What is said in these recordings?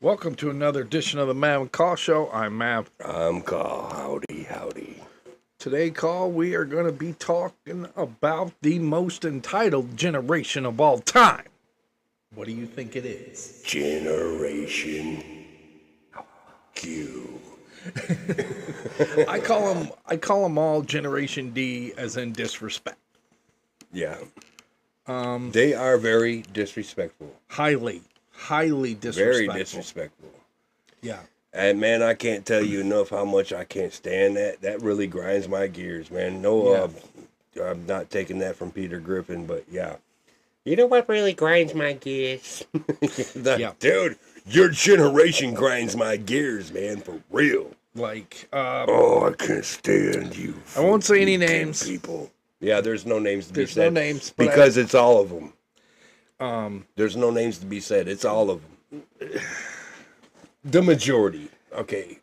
Welcome to another edition of the Mav Caw Show. I'm Mav. I'm Caw. Howdy, howdy. Today, Caw, we are going to be talking about the most entitled generation of all time. What do you think it is? Generation Q. I call them all Generation D, as in disrespect. Yeah. They are very disrespectful. Highly disrespectful. Very disrespectful. Yeah. And man, I can't tell you enough how much I can't stand that. That really grinds my gears, man. No, I'm not taking that from Peter Griffin, but yeah. You know what really grinds my gears? Dude, your generation grinds my gears, man, for real. Like, I can't stand you. I won't say any names. People. Yeah, there's no names to be said. There's no names. Because it's all of them. There's no names to be said. It's all of them. The majority. Okay.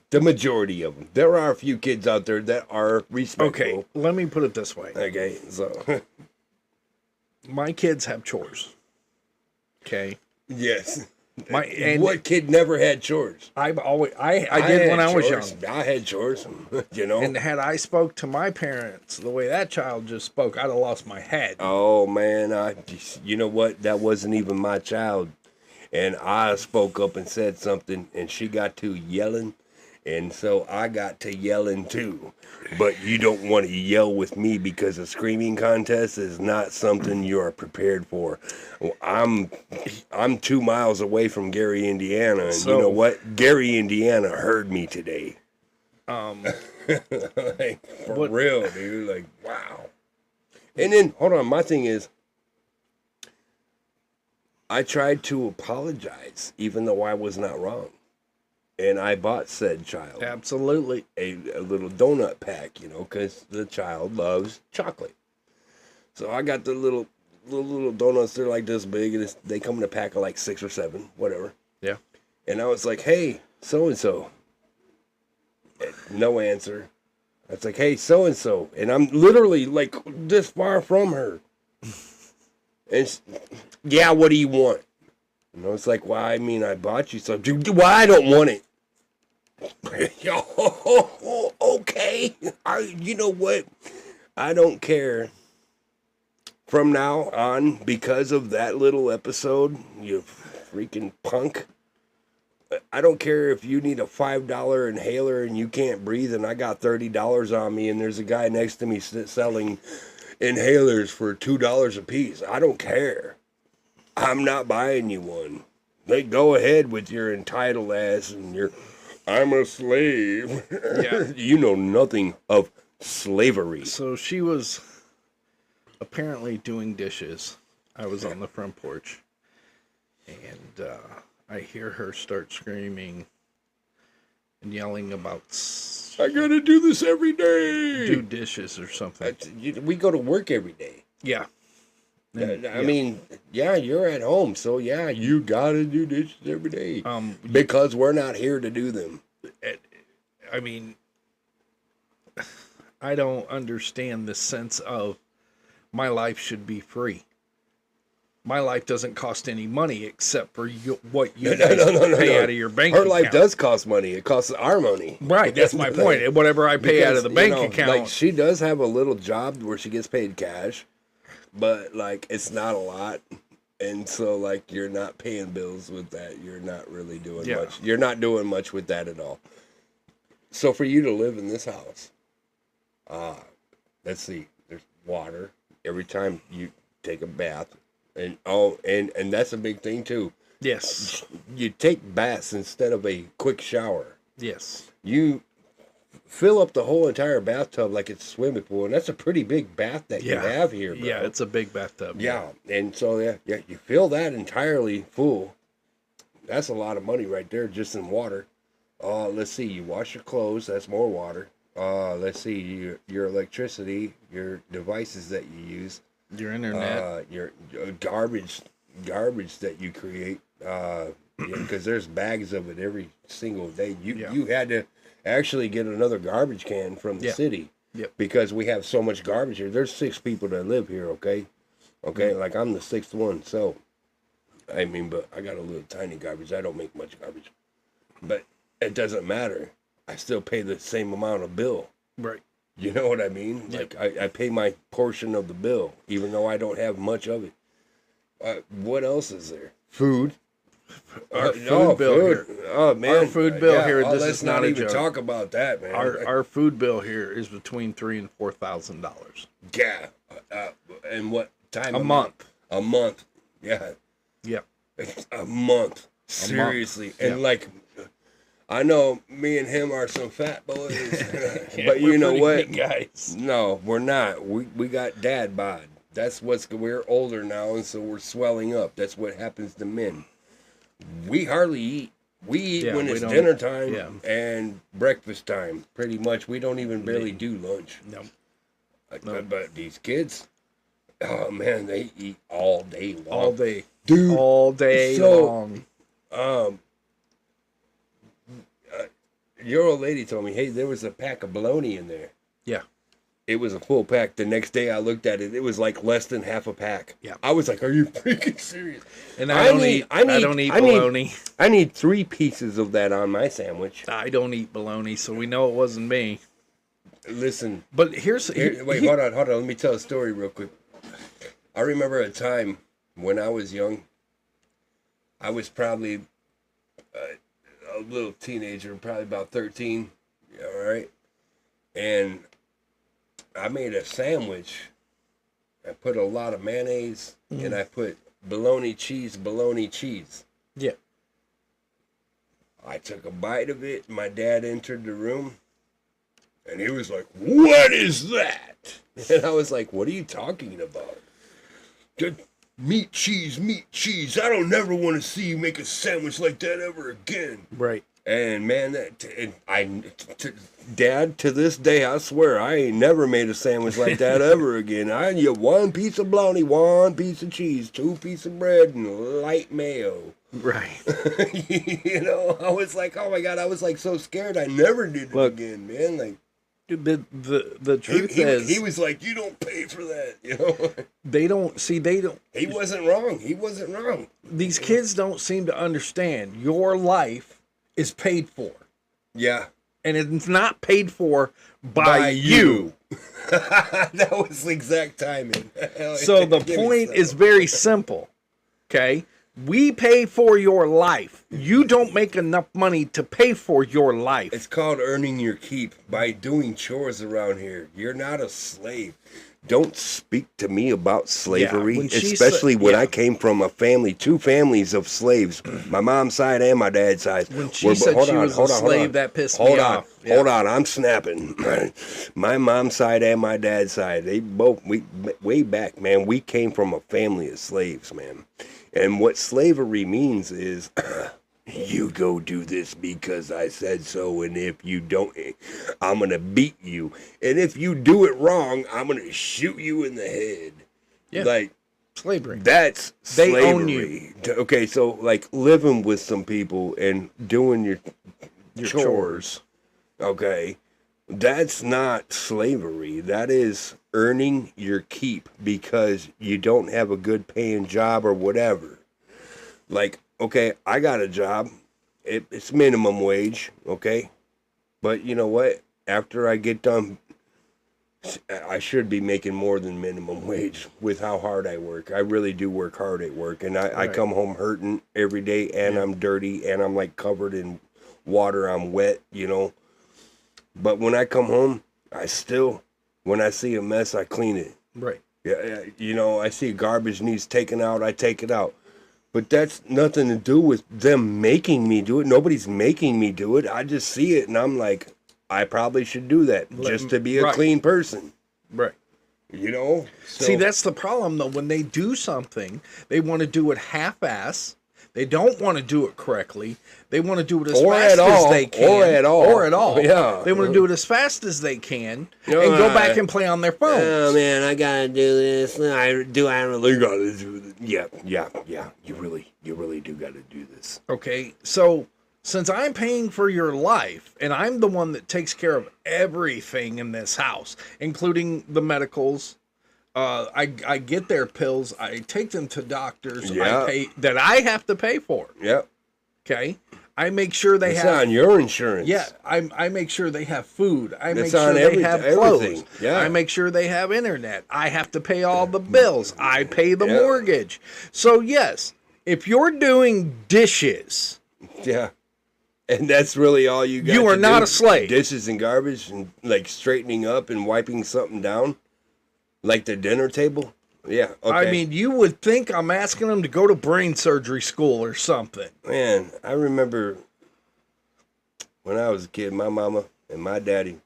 The majority of them. There are a few kids out there that are respectful. Okay, let me put it this way. Okay, so. My kids have chores. Okay? Yes. And what kid never had chores? I did when I was young. I had chores, you know. And had I spoke to my parents the way that child just spoke, I'd have lost my head. Oh man, you know what? That wasn't even my child, and I spoke up and said something, and she got to yelling, and so I got to yelling too. But you don't want to yell with me because a screaming contest is not something you are prepared for. I'm 2 miles away from Gary, Indiana, and you know what? Gary, Indiana heard me today. Like, for real, dude. Like, wow. And then, hold on, my thing is, I tried to apologize, even though I was not wrong. And I bought said child. Absolutely. A little donut pack, you know, because the child loves chocolate. So I got the little donuts. They're like this big, and they come in a pack of like 6 or 7, whatever. Yeah. And I was like, hey, so-and-so. No answer. I was like, hey, so-and-so. And I'm literally like this far from her. And yeah, what do you want? And I was like, well, I mean, I bought you something. Well, I don't want it. Okay. You know what? I don't care. From now on, because of that little episode, you freaking punk. I don't care if you need a $5 inhaler and you can't breathe and I got $30 on me and there's a guy next to me selling inhalers for $2 a piece. I don't care. I'm not buying you one. Like, go ahead with your entitled ass and your, I'm a slave. Yeah. You know nothing of slavery. So she was apparently doing dishes. I was on the front porch. And I hear her start screaming and yelling about... I gotta do this every day. Do dishes or something. We go to work every day. Yeah. I mean, yeah, you're at home, so yeah, you gotta do dishes every day. Because we're not here to do them. I mean, I don't understand the sense of my life should be free. My life doesn't cost any money except for what you pay out of your bank account. Her life does cost money. It costs our money. Right, that's my point. Whatever I pay out of the bank account. Like, she does have a little job where she gets paid cash. But, like, it's not a lot. And so, like, you're not paying bills with that. You're not really doing much. You're not doing much with that at all. So, for you to live in this house, let's see. There's water every time you take a bath. And that's a big thing, too. Yes. You take baths instead of a quick shower. Yes. You fill up the whole entire bathtub like it's a swimming pool, and that's a pretty big bath that you have here, bro. Yeah, it's a big bathtub. Yeah, and so, you fill that entirely full. That's a lot of money right there just in water. Let's see, you wash your clothes, that's more water. Let's see, your electricity, your devices that you use. Your internet. Your garbage that you create, because there's bags of it every single day. You had to actually get another garbage can from the city because we have so much garbage here. There's 6 people that live here, okay? Like I'm the 6th one, so I mean, but I got a little tiny garbage. I don't make much garbage. But it doesn't matter. I still pay the same amount of bill. Right. You know what I mean? Yep. Like, I pay my portion of the bill, even though I don't have much of it. What else is there? Food. Our food bill here. Oh, man. Our food bill here, this let's is not a even joke. talk about that, man. Our food bill here is between $3,000 and $4,000. Yeah. And what time? A month. A month. Yeah. Yeah. A month. Seriously. And like, I know me and him are some fat boys, but you know what? Guys. No, we're not. We got dad bod. That's we're older now, and so we're swelling up. That's what happens to men. We hardly eat. We eat when it's dinner time and breakfast time. Pretty much, we don't even barely do lunch. No. But these kids, oh man, they eat all day long. All day. Dude. All day long. Your old lady told me, hey, there was a pack of bologna in there. Yeah. It was a full pack. The next day I looked at it, it was like less than half a pack. Yeah. I was like, are you freaking serious? And I don't eat bologna. I need 3 pieces of that on my sandwich. I don't eat bologna, so we know it wasn't me. Listen. But wait, hold on. Let me tell a story real quick. I remember a time when I was young. I was probably a little teenager, probably about 13. All right. And I made a sandwich. I put a lot of mayonnaise and I put bologna cheese. Yeah. I took a bite of it. My dad entered the room and he was like, what is that? And I was like, what are you talking about? Meat, cheese. I don't never want to see you make a sandwich like that ever again. Right. And man, Dad, to this day, I swear, I ain't never made a sandwich like that ever again. I get 1 piece of bologna, 1 piece of cheese, 2 pieces of bread, and light mayo. Right. You know, I was like, oh my God, I was like so scared. I never did it again, man. Like, the truth is, he was like, you don't pay for that, you know. They don't. He wasn't wrong. These kids don't seem to understand. Your life is paid for. Yeah. And it's not paid for by you. That was the exact timing. So the point is very simple. Okay? We pay for your life. You don't make enough money to pay for your life. It's called earning your keep by doing chores around here. You're not a slave. Don't speak to me about slavery, especially when I came from a family, 2 families of slaves, my mom's side and my dad's side. When she said she was a slave, that pissed me off. Hold on, I'm snapping. My mom's side and my dad's side, way back, man, we came from a family of slaves, man. And what slavery means is, you go do this because I said so, and if you don't, I'm going to beat you. And if you do it wrong, I'm going to shoot you in the head. Yeah. Like, slavery. That's slavery. They own you. Okay, so, like, living with some people and doing your chores, okay, that's not slavery. That is earning your keep because you don't have a good paying job or whatever. Like, okay, I got a job. It's minimum wage, okay? But you know what? After I get done, I should be making more than minimum wage with how hard I work. I really do work hard at work. And I come home hurting every day, and I'm dirty, and I'm like covered in water. I'm wet, you know? But when I come home, when I see a mess, I clean it. Right. Yeah, you know, I see garbage needs taken out, I take it out. But that's nothing to do with them making me do it. Nobody's making me do it. I just see it, and I'm like, I probably should do that just to be a clean person. Right. You know? So, see, that's the problem, though. When they do something, they want to do it half-ass. They don't want to do it correctly. They want to do it as fast as they can. Or at all. Yeah. They want to do it as fast as they can and go back and play on their phones. Oh, man, I got to do this. I really got to do this. Yeah. You really do got to do this. Okay, so since I'm paying for your life, and I'm the one that takes care of everything in this house, including the medicals, I get their pills. I take them to doctors. Yeah. I have to pay for. Yep. Okay. I make sure they It's have. on your insurance. Yeah. I make sure they have food. I make It's sure on they have clothes. everything. Yeah. I make sure they have internet. I have to pay all the bills. I pay the Yeah. mortgage. So yes, if you're doing dishes, Yeah. And that's really all you got. You are to not do? a slave. Dishes and garbage and like straightening up and wiping something down, like the dinner table. Yeah. Okay. I mean, you would think I'm asking them to go to brain surgery school or something. Man, I remember when I was a kid, my mama and my daddy,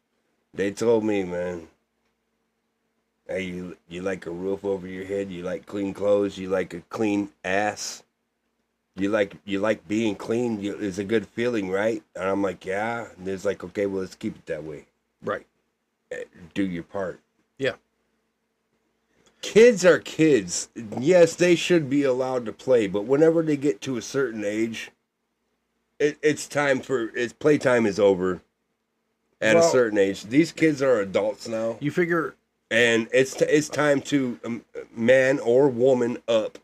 they told me, man, hey, you like a roof over your head, you like clean clothes, you like a clean ass, you like being clean. It's a good feeling, right? And I'm like, yeah. And it's like, okay, well, let's keep it that way. Right. Do your part. Yeah. Kids are kids. Yes, they should be allowed to play, but whenever they get to a certain age, it's playtime is over at a certain age. These kids are adults now. You figure, and it's time to man or woman up.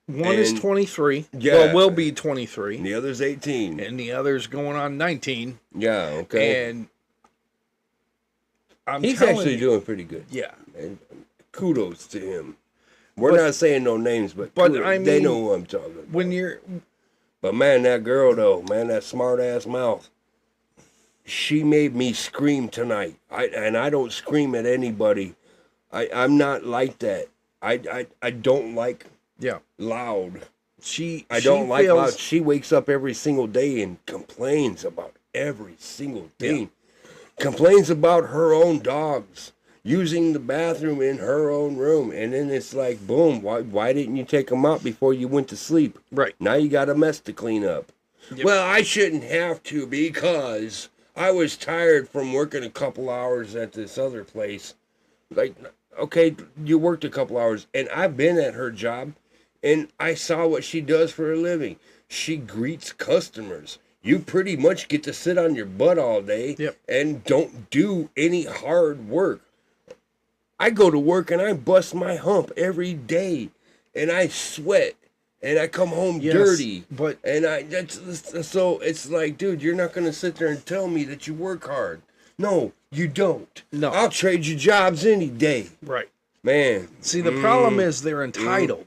one is 23. Yeah. Well, will be 23. And the other's 18. And the other's going on 19. Yeah, okay. And he's actually doing pretty good. Yeah. And kudos to him. We're not saying no names, but kudos. I mean, they know who I'm talking about. When you're... But man, that girl though, man, that smart ass mouth. She made me scream tonight. I don't scream at anybody. I'm not like that. I don't like loud. I don't like loud. She wakes up every single day and complains about every single thing. Yeah. Complains about her own dogs using the bathroom in her own room, and then it's like, boom, why didn't you take them out before you went to sleep? Right. Now you got a mess to clean up. Yep. Well, I shouldn't have to because I was tired from working a couple hours at this other place. Like, okay, you worked a couple hours, and I've been at her job, and I saw what she does for a living. She greets customers. You pretty much get to sit on your butt all day and don't do any hard work. I go to work and I bust my hump every day, and I sweat, and I come home dirty. But so it's like, dude, you're not gonna sit there and tell me that you work hard. No, you don't. No, I'll trade you jobs any day. Right, man. See, the problem is they're entitled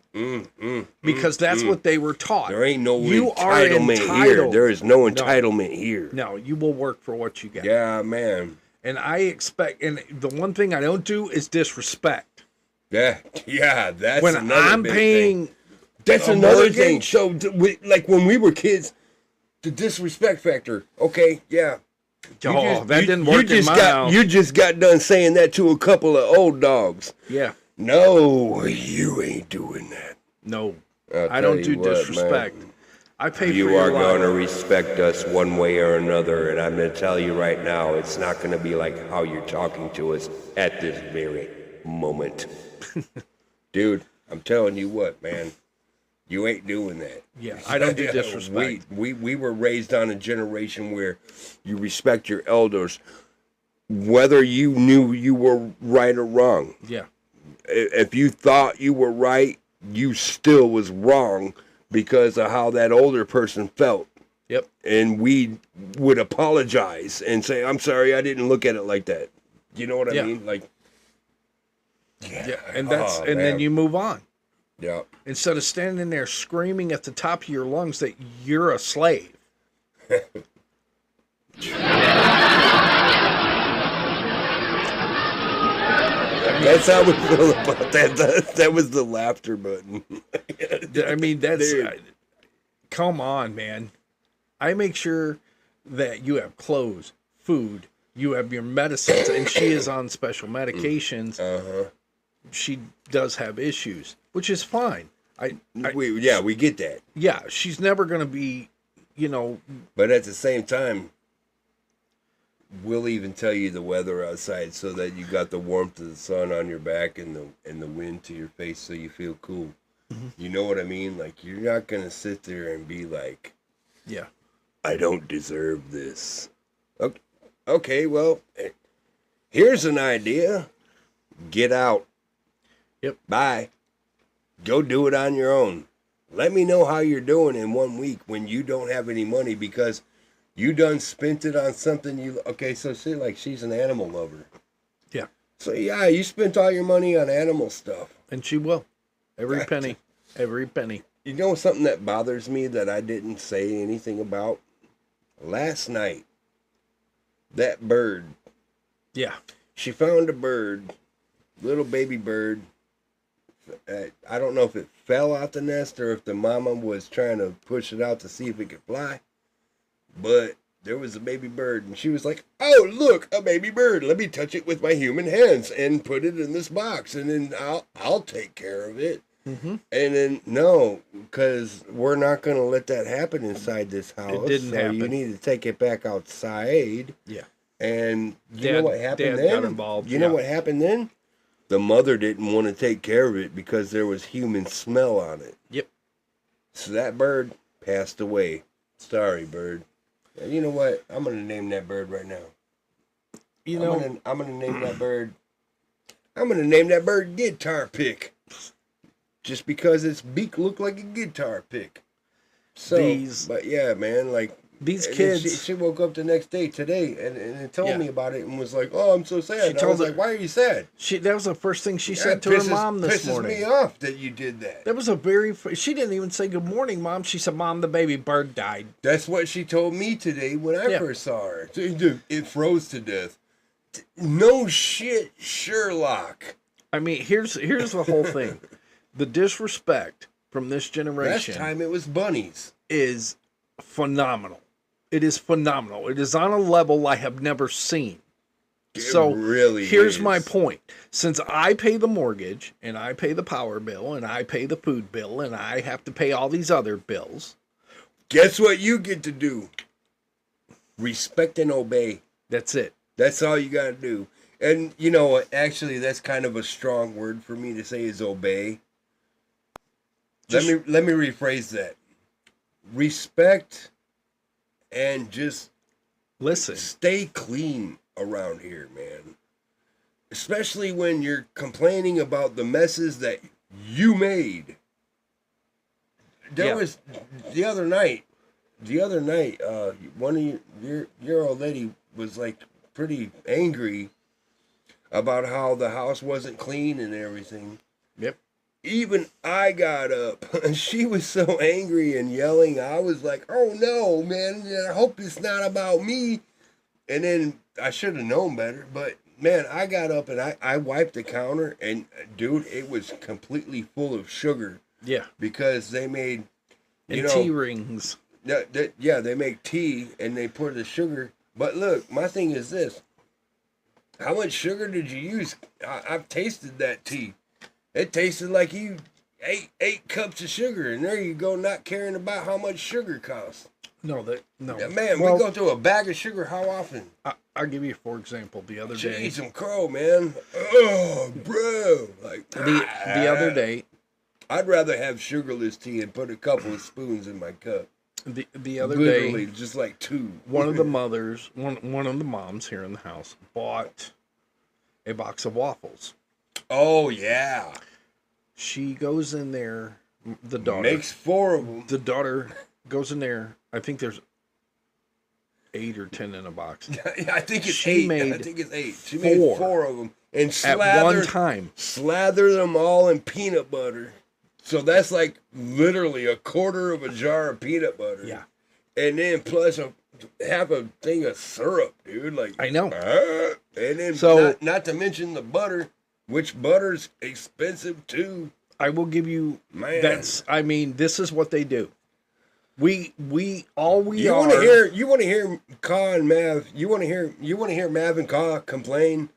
because that's what they were taught. There ain't no entitlement here. There is no entitlement here. No, you will work for what you get. Yeah, man. And I expect, and the one thing I don't do is disrespect. Yeah, that's when another I'm big paying. Thing. That's another thing. So, like when we were kids, the disrespect factor. Okay, yeah. That didn't work in my house. You just got done saying that to a couple of old dogs. Yeah. No, you ain't doing that. No, I don't do disrespect. Man. I pay for you your are going to respect us one way or another, and I'm going to tell you right now, it's not going to be like how you're talking to us at this very moment. Dude, I'm telling you what, man. You ain't doing that. Yeah, I don't do disrespect. We were raised on a generation where you respect your elders, whether you knew you were right or wrong. Yeah. If you thought you were right, you still was wrong because of how that older person felt. Yep. And we would apologize and say, I'm sorry, I didn't look at it like that. You know what I mean? Like, and then you move on. Yeah. Instead of standing there screaming at the top of your lungs that you're a slave. That's how we feel about that. That was the laughter button. I mean, that's... come on, man. I make sure that you have clothes, food, you have your medicines, and she is on special medications. She does have issues, which is fine. We get that. Yeah, she's never going to be, But at the same time, we'll even tell you the weather outside so that you got the warmth of the sun on your back and the wind to your face so you feel cool. Mm-hmm. You know what I mean? Like, you're not going to sit there and be like, yeah, I don't deserve this. Okay, well, here's an idea. Get out. Yep. Bye. Go do it on your own. Let me know how you're doing in 1 week when you don't have any money because you done spent it on something you... Okay, so say like she's an animal lover. Yeah. So yeah, you spent all your money on animal stuff. And she will. Every penny. Every penny. You know something that bothers me that I didn't say anything about? Last night, that bird. Yeah. She found a bird, little baby bird. I don't know if it fell out the nest or if the mama was trying to push it out to see if it could fly. But there was a baby bird, and she was like, "Oh, look, a baby bird. Let me touch it with my human hands and put it in this box, and then I'll take care of it." Mm-hmm. And then no, because we're not going to let that happen inside this house. It didn't happen. You need to take it back outside. Yeah. And you know what happened Dad then? got involved. You know what happened then? The mother didn't want to take care of it because there was human smell on it. Yep. So that bird passed away. Sorry, bird. And you know what? I'm going to name that bird right now. I'm going to name that bird. I'm going to name that bird Guitar Pick. Just because its beak looked like a guitar pick. So, but yeah, man, like these kids. She woke up the next day today and told me about it and was like, "Oh, I'm so sad." I was like, "Why are you sad?" That was the first thing she said to her mom this morning. Pisses me off that you did that. That was she didn't even say good morning, Mom. She said, "Mom, the baby bird died." That's what she told me today when I first saw her. It froze to death. No shit, Sherlock. I mean, here's the whole thing. The disrespect from this generation. Last time it was bunnies. Is phenomenal. It is phenomenal. It is on a level I have never seen. So really here's my point. Since I pay the mortgage and I pay the power bill and I pay the food bill and I have to pay all these other bills. Guess what you get to do? Respect and obey. That's it. That's all you got to do. And you know what? Actually, that's kind of a strong word for me to say is obey. Let me rephrase that. Respect and just listen. Stay clean around here, man. Especially when you're complaining about the messes that you made. There was the other night, one of your old lady was like pretty angry about how the house wasn't clean and everything. Yep. Even I got up and she was so angry and yelling. I was like, "Oh no, man, I hope it's not about me." And then I should have known better, but man, I got up and I wiped the counter and dude, it was completely full of sugar. Yeah. Because they made, tea rings. They make tea and they pour the sugar. But look, my thing is this. How much sugar did you use? I've tasted that tea. It tasted like you ate 8 cups of sugar, and there you go, not caring about how much sugar costs. No. Yeah, man, we go through a bag of sugar how often? I'll give you, for example, the other day. Jeez, some crow, man. Oh, bro. Like the other day. I'd rather have sugarless tea and put a couple of spoons in my cup. The other Literally, day, just like 2. One of the mothers, one of the moms here in the house, bought a box of waffles. Oh, yeah. She goes in there, the daughter. Makes 4 of them. The daughter goes in there. I think there's 8 or 10 in a box. I think it's she 8. Made I think it's 8. She made 4 of them. And at one time. Slather them all in peanut butter. So that's like literally a quarter of a jar of peanut butter. Yeah. And then plus half a thing of syrup, dude. Like I know. And then so, not to mention the butter, which butter's expensive too. I will give you this is what they do. You want to hear Caw and Mav. You want to hear Mav and Caw complain.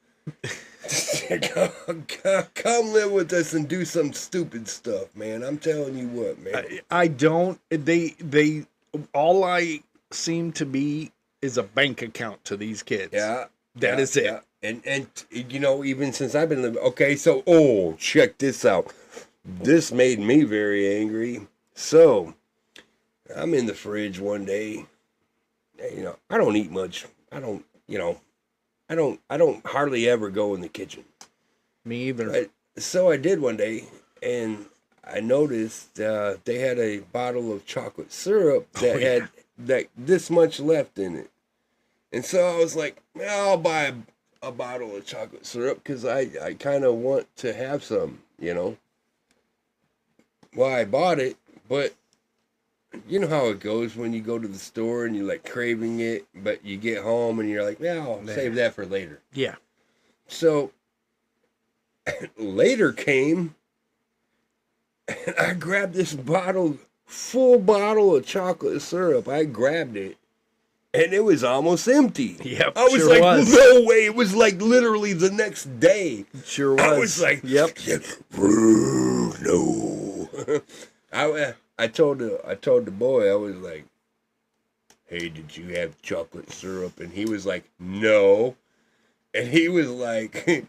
Come live with us and do some stupid stuff, man. I'm telling you what, man. I don't. They all I seem to be is a bank account to these kids. Yeah, that is it. Yeah. And even since I've been living. Okay, so check this out. This made me very angry. So I'm in the fridge one day. I don't eat much. I don't hardly ever go in the kitchen. Me either. So I did one day, and I noticed they had a bottle of chocolate syrup that had like this much left in it. And so I was like, I'll buy a bottle of chocolate syrup because I kind of want to have some, you know. Well, I bought it, but you know how it goes when you go to the store and you're like craving it, but you get home and you're like, I'll save that for later. Yeah. So later came, and I grabbed this full bottle of chocolate syrup. I grabbed it, and it was almost empty. Yep, I was like, no way. It was like literally the next day. Sure was. I was like, yep. No. I told the boy, I was like, hey, did you have chocolate syrup? And he was like, no. And he was like,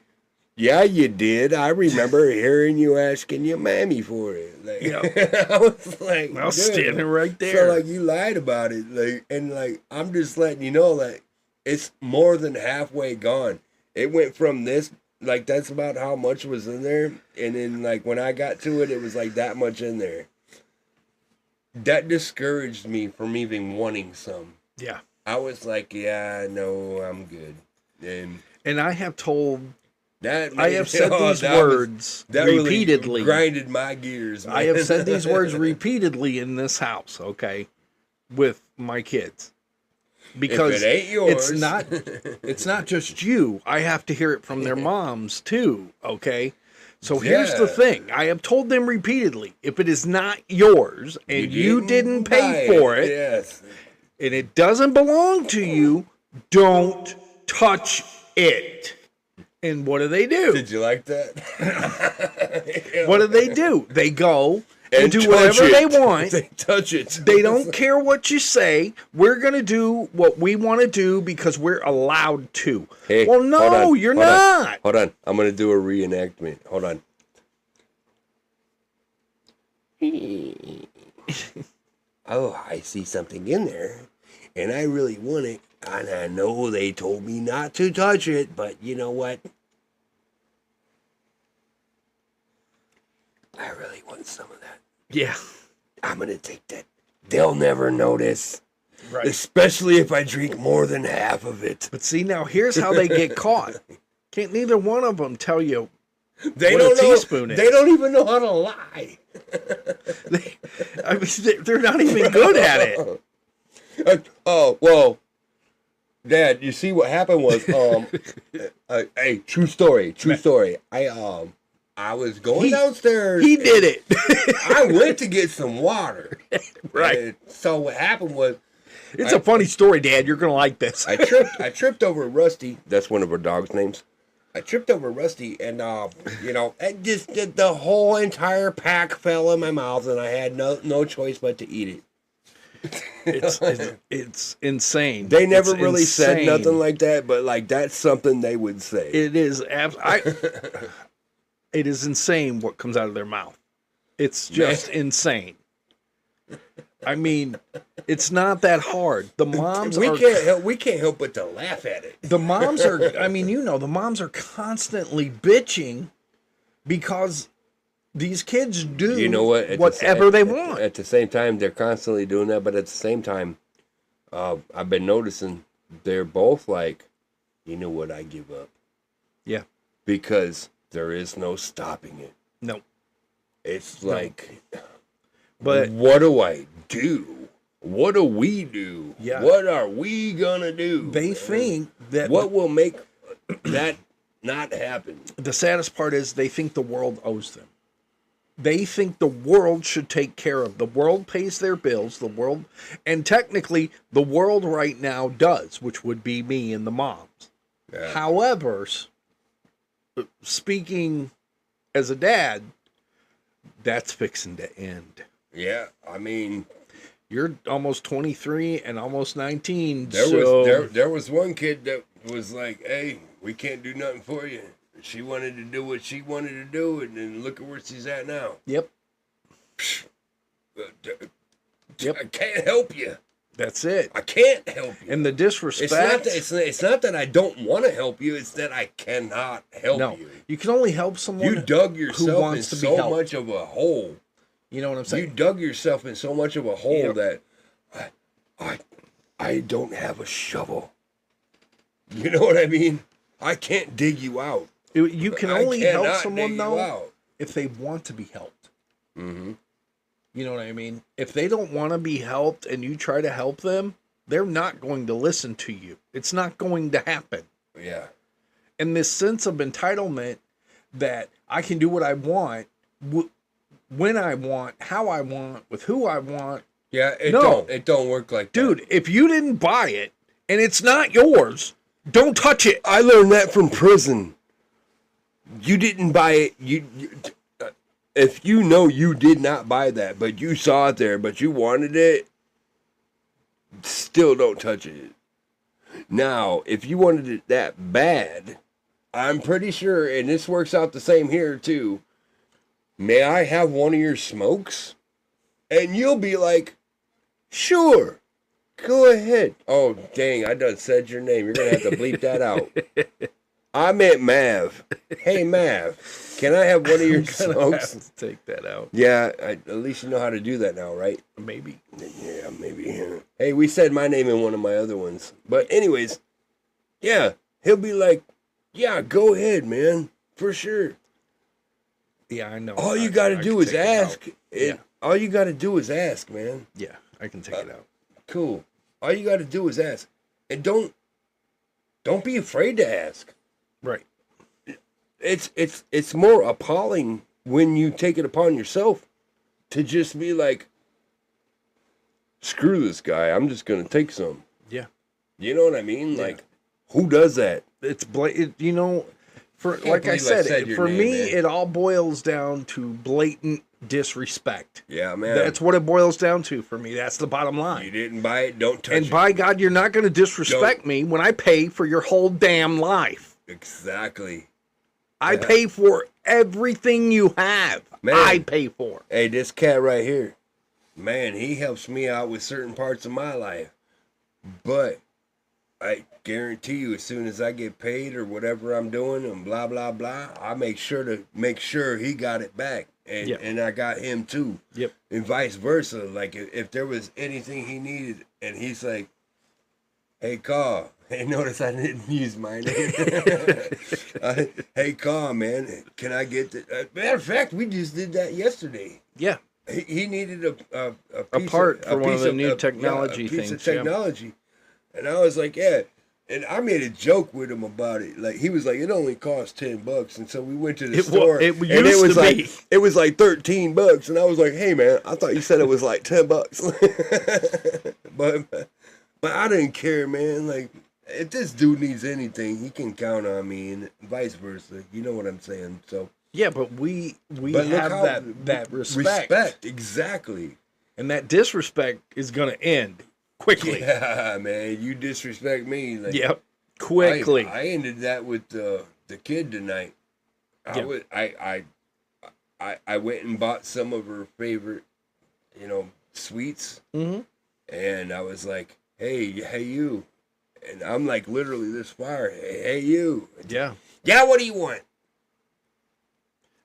yeah, you did. I remember hearing you asking your mammy for it. Like, yep. I was like, I was standing right there. So like, you lied about it. Like, and like, I'm just letting you know, like, it's more than halfway gone. It went from this, like, that's about how much was in there. And then like, when I got to it, it was like that much in there. That discouraged me from even wanting some. Yeah. I was like, yeah, no, I'm good. And I have told, that I have said these words repeatedly. Really grinded my gears, man. I have said these words repeatedly in this house, okay, with my kids. Because if it ain't yours. it's not just you. I have to hear it from their moms too, okay? So here's the thing. I have told them repeatedly, if it is not yours and you didn't pay for it, yes, and it doesn't belong to you, don't touch it. And what do they do? Did you like that? What do? They go and do whatever they want. They touch it. They don't care what you say. We're going to do what we want to do because we're allowed to. Hey, well, no, you're not. Hold on. I'm going to do a reenactment. Hold on. Oh, I see something in there, and I really want it. And I know they told me not to touch it, but you know what? I really want some of that. Yeah. I'm going to take that. They'll never notice. Right. Especially if I drink more than half of it. But see, now here's how they get caught. Can't neither one of them tell you they what don't a know, teaspoon is. They don't even know how to lie. They're not even good at it. Oh, well, Dad, you see what happened was, hey, true story. I was going downstairs. He did it. I went to get some water. Right. And so what happened was, it's a funny story, Dad. You're gonna like this. I tripped over Rusty. That's one of our dog's names. I tripped over Rusty, and and just the whole entire pack fell in my mouth, and I had no choice but to eat it. It's insane. They never really said nothing like that, but like that's something they would say. It is it is insane what comes out of their mouth. It's just insane. I mean, it's not that hard. The moms we can't help but to laugh at it. The moms are the moms are constantly bitching because these kids do whatever they want. At the same time, they're constantly doing that, but at the same time, I've been noticing they're both like, you know what, I give up. Yeah. Because there is no stopping it. No. It's like, but what do I do? What do we do? Yeah. What are we gonna do? They think that what will make that not happen? The saddest part is they think the world owes them. They think the world should take care of. The world pays their bills. The world, and technically, the world right now does, which would be me and the moms. Yeah. However, speaking as a dad, that's fixing to end. Yeah, I mean, you're almost 23 and almost 19. There was one kid that was like, "Hey, we can't do nothing for you." She wanted to do what she wanted to do, and then look at where she's at now. Yep. Yep. I can't help you. That's it. I can't help you. And the disrespect. It's not that I don't want to help you. It's that I cannot help you. You can only help someone You dug who yourself in wants to be so helped. much of a hole. You know what I'm saying? You dug yourself in so much of a hole Yep. that I don't have a shovel. You know what I mean? I can't dig you out. You can only help someone, though, out. if they want to be helped. Mm-hmm. You know what I mean? If they don't want to be helped and you try to help them, they're not going to listen to you. It's not going to happen. Yeah. And this sense of entitlement that I can do what I want, when I want, how I want, with who I want. Yeah, it don't work like that. Dude, if you didn't buy it and it's not yours, don't touch it. I learned that from prison. You didn't buy it. If you know you did not buy that, but you saw it there, but you wanted it, still don't touch it. Now, if you wanted it that bad, I'm pretty sure, and this works out the same here too, may I have one of your smokes? And you'll be like, sure, go ahead. Oh, dang, I done said your name. You're going to have to bleep that out. I meant Mav. Hey, Mav, can I have one of your smokes? Have to take that out. Yeah, at least you know how to do that now, right? Maybe. Yeah, maybe. Hey, we said my name in one of my other ones. But anyways, yeah, he'll be like, yeah, go ahead, man, for sure. Yeah, I know. All you got to do is ask. Yeah. All you got to do is ask, man. Yeah, I can take it out. Cool. All you got to do is ask. And don't be afraid to ask. Right. It's more appalling when you take it upon yourself to just be like, screw this guy, I'm just going to take some. Yeah. You know what I mean? Yeah. Like, who does that? It's blatant, you know, for Can't like I believe I said, said your for name, me, man. it all boils down to blatant disrespect. Yeah, man. That's what it boils down to for me. That's the bottom line. You didn't buy it, don't touch And it. by God, you're not going to disrespect me when I pay for your whole damn life. Exactly. I pay for everything you have. Man. I pay for. Hey, this cat right here, man, he helps me out with certain parts of my life. But I guarantee you, as soon as I get paid or whatever I'm doing and blah, blah, blah, I make sure he got it back. And Yep. and I got him too. Yep. And vice versa. Like, if there was anything he needed and he's like, hey, Caw. Hey, notice I didn't use my name. Hey, Caw, man, can I get the... matter of fact, we just did that yesterday. Yeah. He needed a part for one of the new technology piece things. of technology. And I was like, yeah. And I made a joke with him about it. Like, he was like, it only costs $10. And so we went to the store. It and it used was to like be. it was like $13. And I was like, hey man, I thought you said it was like $10. but I didn't care, man. Like, if this dude needs anything, he can count on me, and vice versa. You know what I'm saying? So Yeah, but we but look have how- that respect. Exactly. And that disrespect is going to end quickly. Yeah, man, you disrespect me. Like, Yep. Quickly. I ended that with the kid tonight. I went and bought some of her favorite, sweets, Mm-hmm. and I was like, hey you, and I'm like literally this far. Hey you. Yeah. Yeah, what do you want?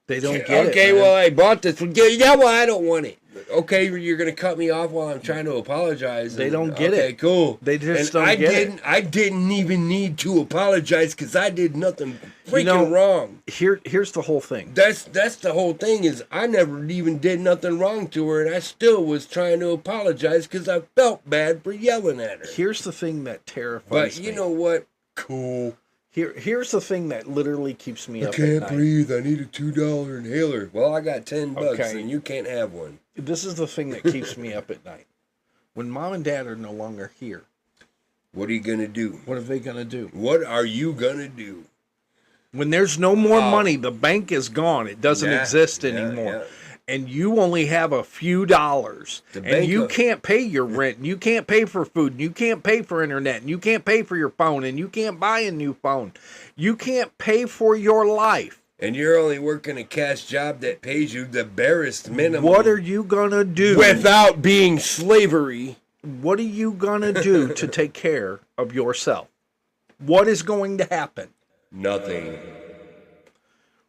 They don't get it. Okay, man. well, I bought this. Yeah, well, I don't want it. Okay, you're gonna cut me off while I'm trying to apologize. They don't get it. Okay, cool. They just And don't get it. I didn't even need to apologize because I did nothing freaking wrong. Here's the whole thing. That's the whole thing is I never even did nothing wrong to her, and I still was trying to apologize because I felt bad for yelling at her. Here's the thing that terrifies But me. you know what? Cool. Here's the thing that literally keeps me I up at can't night. breathe. I need a $2 inhaler. Well, I got $10, Okay. and you can't have one. This is the thing that keeps me up at night. When mom and dad are no longer here, What are you gonna do? what are they going to do? What are you gonna do? When there's no more money, the bank is gone. It doesn't Yeah, exist yeah, anymore. yeah. And you only have a few dollars. The And bank you of- can't pay your rent. And you can't pay for food. And you can't pay for internet. And you can't pay for your phone. And you can't buy a new phone. You can't pay for your life. And you're only working a cash job that pays you the barest minimum. What are you going to do? without being slavery? What are you going to do to take care of yourself? What is going to happen? Nothing.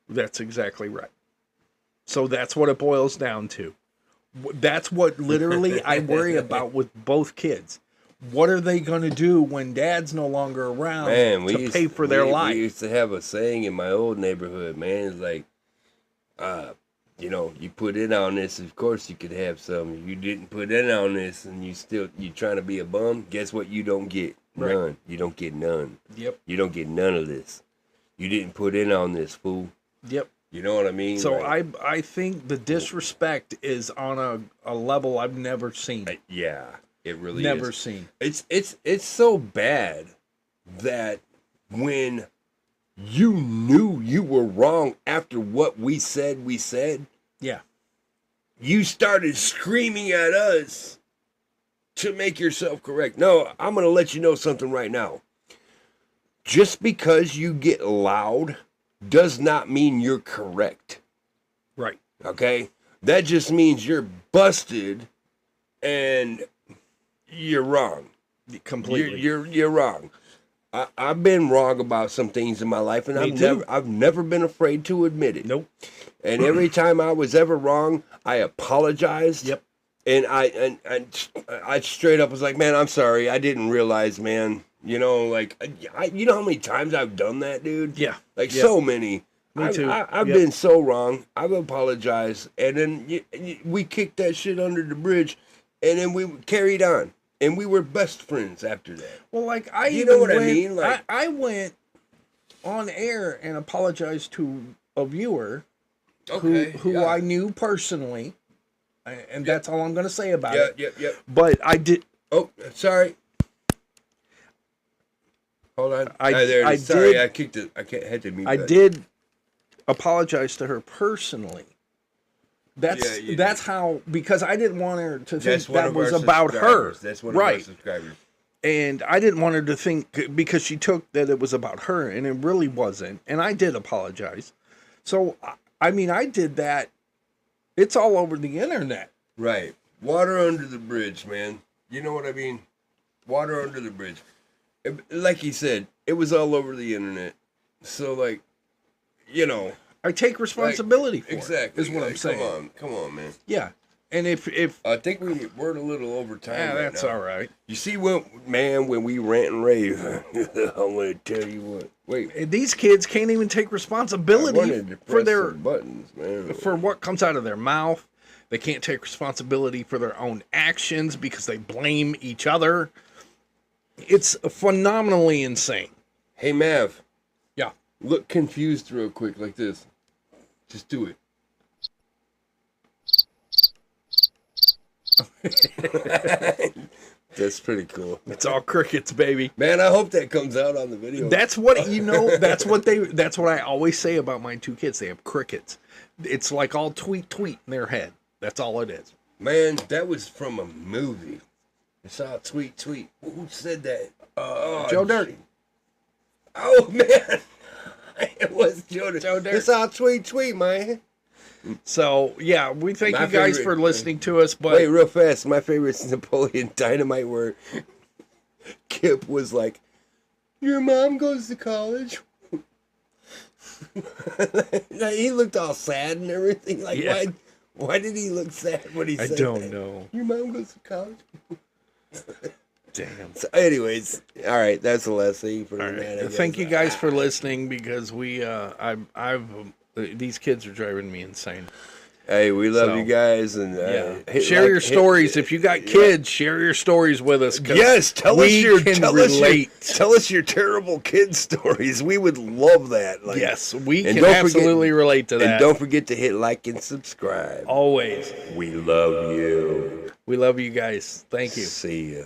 That's exactly right. So that's what it boils down to. That's what literally I worry about with both kids. What are they going to do when dad's no longer around to pay for their life? We used to have a saying in my old neighborhood, man. It's like, you know, you put in on this, of course you could have some. You didn't put in on this and you trying to be a bum, guess what you don't get? Right. None. You don't get none. Yep. You don't get none of this. You didn't put in on this, fool. Yep. You know what I mean? So like, I think the disrespect is on a level I've never seen. Yeah, it really Never is. seen. It's so bad that when you knew you were wrong after what we said, Yeah. you started screaming at us to make yourself correct. No, I'm going to let you know something right now. Just because you get loud does not mean you're correct. Right. Okay? That just means you're busted and you're wrong. Completely. You're wrong. I've been wrong about some things in my life, and I've never been afraid to admit it. Nope. And every time I was ever wrong, I apologized. Yep. And I straight up was like, man, I'm sorry. I didn't realize, man. You know, like, you know how many times I've done that, dude? Yeah. Like, Yep. so many. Me too. I've Yep. been so wrong. I've apologized. And then we kicked that shit under the bridge, and then we carried on. And we were best friends after that. Well, like, You know what I mean? Like, I went on air and apologized to a viewer who yeah. I knew personally, and that's all I'm going to say about it. Yep. But I did. Oh, sorry. Hold on. I there it is. did- Sorry, I kicked it. I had to mute I that. did apologize to her personally. That's how, because I didn't want her to think That's one that of was our about her. subscribers. That's one of our Right. subscribers. And I didn't want her to think, because she took that it was about her, and it really wasn't. And I did apologize. So, I mean, I did that. It's all over the internet. Right. Water under the bridge, man. You know what I mean? Water under the bridge. Like he said, it was all over the internet. So, like, you know. I take responsibility for exactly. it, is what I'm saying. Come on, man. Yeah. And if I think we're a little over time. yeah, right that's now. all right. You see, when we rant and rave, I'm going to tell you what. Wait. These kids can't even take I responsibility wanted to for press their some buttons, man. for what comes out of their mouth. They can't take responsibility for their own actions because they blame each other. It's phenomenally insane. Hey, Mav. Yeah. Look confused real quick like this. Just do it. That's pretty cool. It's all crickets, baby. Man, I hope that comes out on the video. That's what that's what I always say about my two kids. They have crickets. It's like all tweet in their head. That's all it is. Man, that was from a movie. It's all tweet. Who said that? Joe Dirt. Oh, man. It was Joe Dirt. Joe Dirt. It's all tweet, man. So, yeah, we thank My you guys favorite- for listening to us. But Wait, real fast. My favorite's Napoleon Dynamite, where Kip was like, your mom goes to college. Like, he looked all sad and everything. Like, Yeah. why did he look sad when he I said don't that? know. Your mom goes to college. Damn. So, anyways, all right, that's the last thing for All tonight. right. Thank you guys for listening, because these kids are driving me insane. Hey, we love So, you guys, and Share your stories. If you got kids, share your stories with us. 'Cause Yes, tell we can relate. tell us your terrible kid stories. We would love that. Like, Yes, we and can don't forget- absolutely relate to that. and don't forget to hit like and subscribe. Always. We love you. We love you guys. Thank you. See ya.